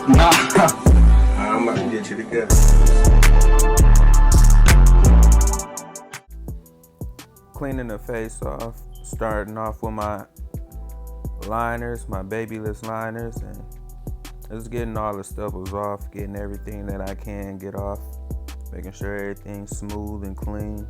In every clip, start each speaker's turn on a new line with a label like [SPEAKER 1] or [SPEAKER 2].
[SPEAKER 1] Nah.
[SPEAKER 2] I'm about to get you together.
[SPEAKER 3] Cleaning the face off, starting off with my liners, my babyless liners, and just getting all the stubbles off, getting everything that I can get off, making sure everything's smooth and clean.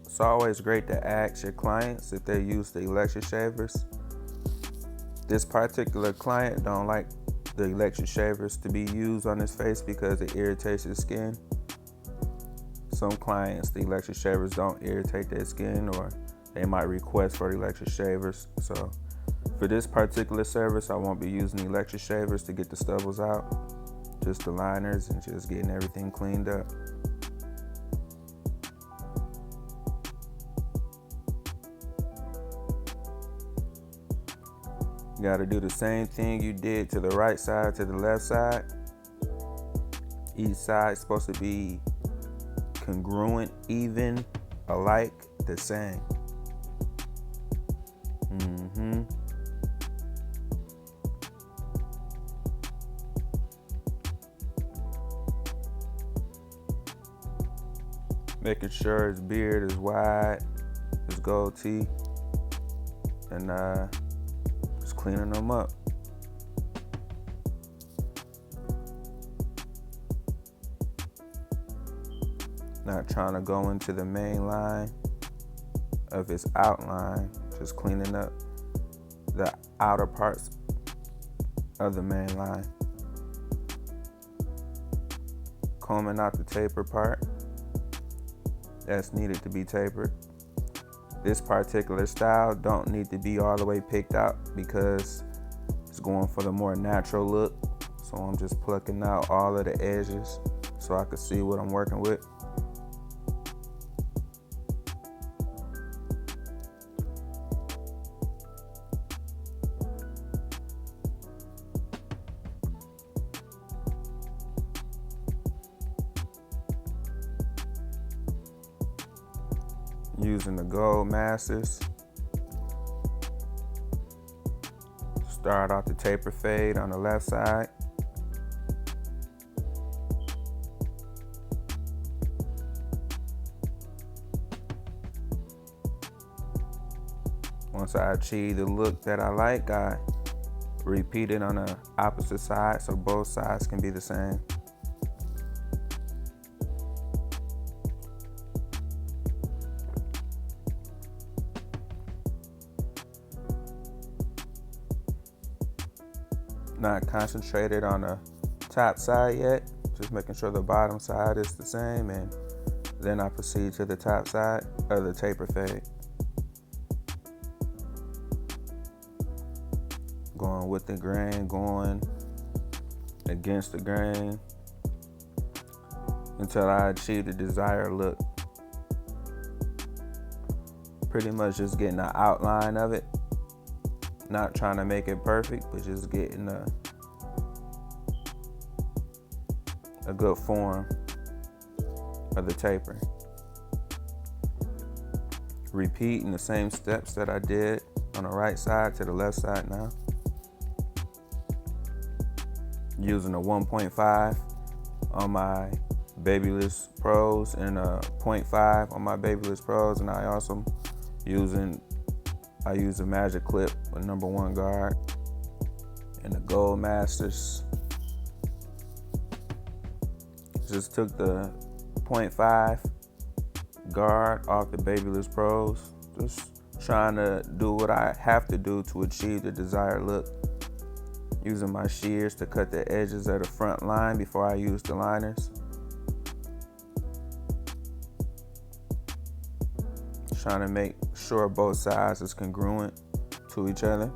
[SPEAKER 3] It's always great to ask your clients if they use the electric shavers. This particular client don't like the electric shavers to be used on his face because it irritates his skin. Some clients, the electric shavers don't irritate their skin, or they might request for the electric shavers. So for this particular service, I won't be using the electric shavers to get the stubbles out, just the liners and just getting everything cleaned up. You gotta do the same thing you did to the right side, to the left side. Each side is supposed to be congruent, even, alike, the same. Making sure his beard is wide, his goatee, and just cleaning them up. Not trying to go into the main line of his outline, just cleaning up the outer parts of the main line. Combing out the taper part that's needed to be tapered. This particular style don't need to be all the way picked out because it's going for the more natural look. So I'm just plucking out all of the edges so I can see what I'm working with. Using the gold masters. Start out the taper fade on the left side. Once I achieve the look that I like, I repeat it on the opposite side so both sides can be the same. Not concentrated on the top side yet, just making sure the bottom side is the same, and then I proceed to the top side of the taper fade. Going with the grain, going against the grain until I achieve the desired look. Pretty much just getting the outline of it. Not trying to make it perfect, but just getting a good form of the taper. Repeating the same steps that I did on the right side to the left side now. Using a 1.5 on my Babyless Pros and a 0.5 on my Babyless Pros, and I use a magic clip with #1 guard and the Gold Masters. Just took the 0.5 guard off the Babyless Pros. Just trying to do what I have to do to achieve the desired look. Using my shears to cut the edges of the front line before I use the liners. Trying to make sure both sides is congruent to each other.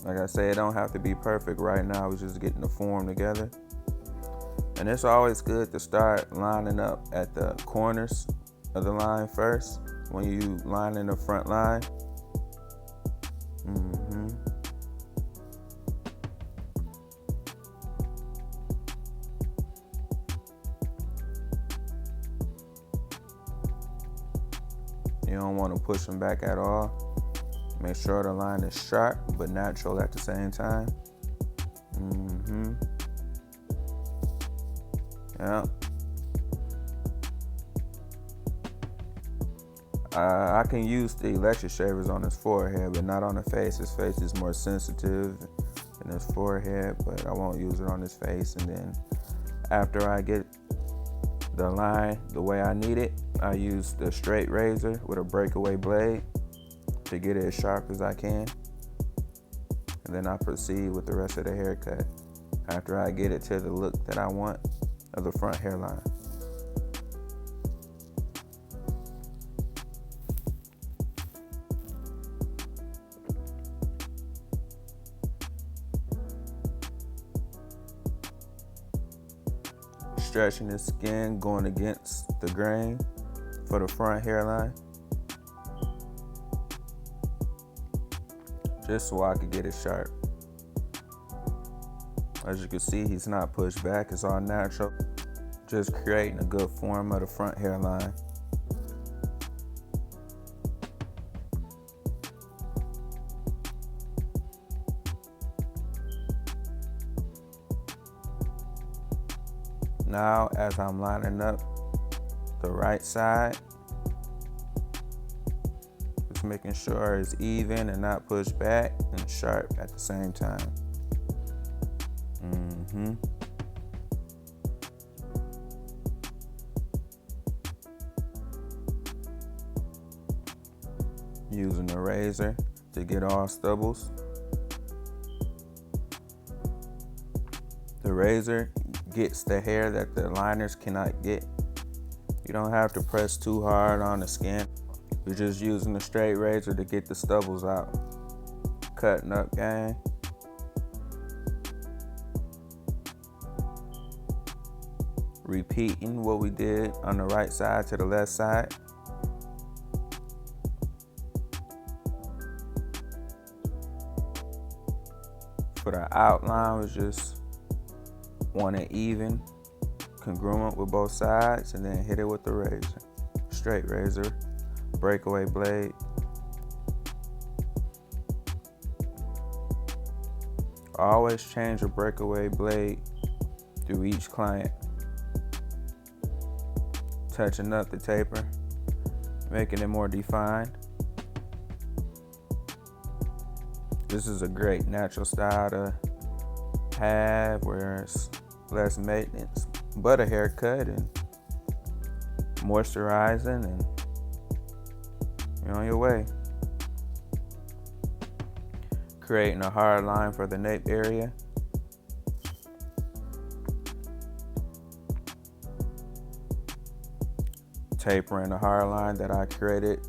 [SPEAKER 3] Like I say, it don't have to be perfect right now. We're just getting the form together. And it's always good to start lining up at the corners of the line first when you line in the front line. You don't want to push them back at all. Make sure the line is sharp but natural at the same time. Yeah. I can use the electric shavers on his forehead, but not on the face. His face is more sensitive than his forehead, but I won't use it on his face. And then after I get the line the way I need it, I use the straight razor with a breakaway blade to get it as sharp as I can. And then I proceed with the rest of the haircut after I get it to the look that I want of the front hairline. Stretching the skin, going against the grain for the front hairline, just so I could get it sharp. As you can see, he's not pushed back, it's all natural, just creating a good form of the front hairline. Now, as I'm lining up the right side, just making sure it's even and not pushed back and sharp at the same time. Using the razor to get all stubbles. The razor gets the hair that the liners cannot get. You don't have to press too hard on the skin. You're just using the straight razor to get the stubbles out. Cutting up, gang. Repeating what we did on the right side to the left side. For the outline, was just want it even, congruent with both sides, and then hit it with the razor. Straight razor, breakaway blade. Always change your breakaway blade through each client. Touching up the taper, making it more defined. This is a great natural style to have where it's less maintenance, but a haircut and moisturizing, and you're on your way. Creating a hard line for the nape area. Tapering the hard line that I created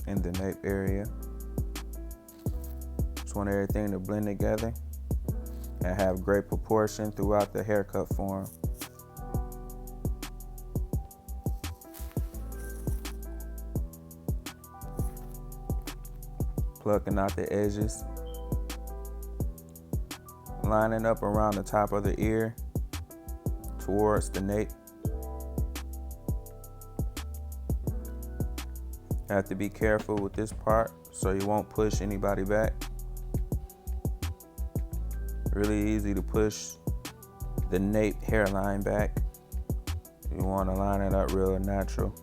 [SPEAKER 3] in the nape area. Just want everything to blend together and have great proportion throughout the haircut form. Plucking out the edges. Lining up around the top of the ear towards the nape. Have to be careful with this part so you won't push anybody back. Really easy to push the nape hairline back. You want to line it up real natural.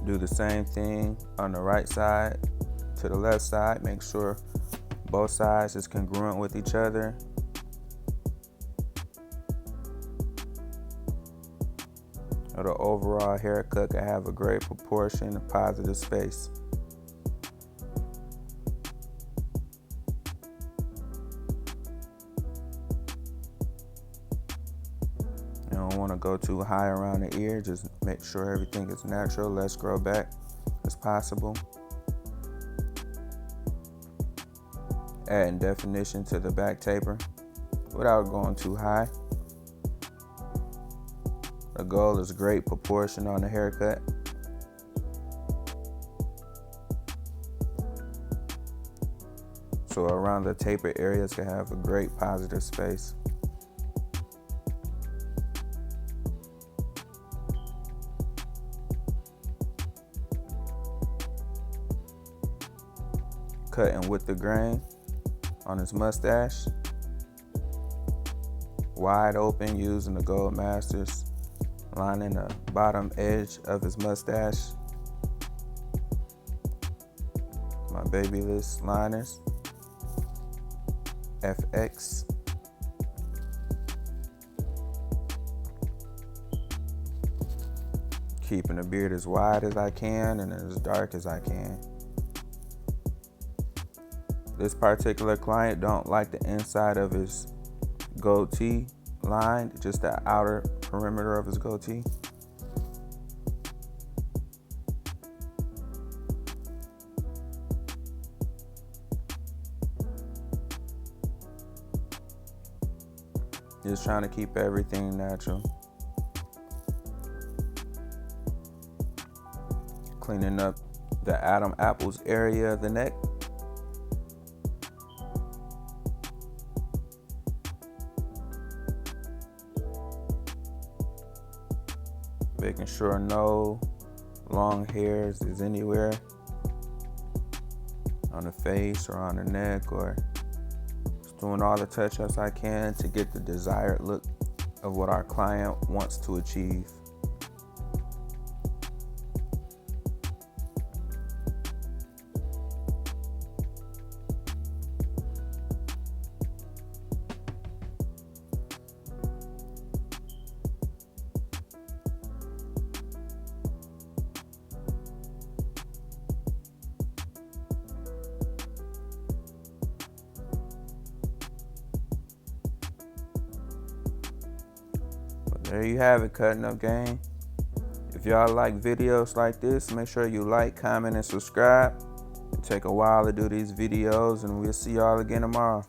[SPEAKER 3] Do the same thing on the right side to the left side. Make sure both sides is congruent with each other. The overall haircut can have a great proportion of positive space. You don't want to go too high around the ear. Just make sure everything is natural. Let's grow back as possible. Adding definition to the back taper without going too high. The goal is great proportion on the haircut. So around the taper areas can have a great positive space. cutting with the grain on his mustache. Wide open, using the Gold Masters, lining the bottom edge of his mustache. My Babyliss liners, FX. Keeping the beard as wide as I can and as dark as I can. This particular client don't like the inside of his goatee lined, just the outer perimeter of his goatee. Just trying to keep everything natural. Cleaning up the Adam Apples area of the neck. Making sure no long hairs is anywhere on the face or on the neck, or just doing all the touch-ups I can to get the desired look of what our client wants to achieve. There you have it, Cutting Up Gang. If y'all like videos like this, make sure you like, comment, and subscribe. It take a while to do these videos, and we'll see y'all again tomorrow.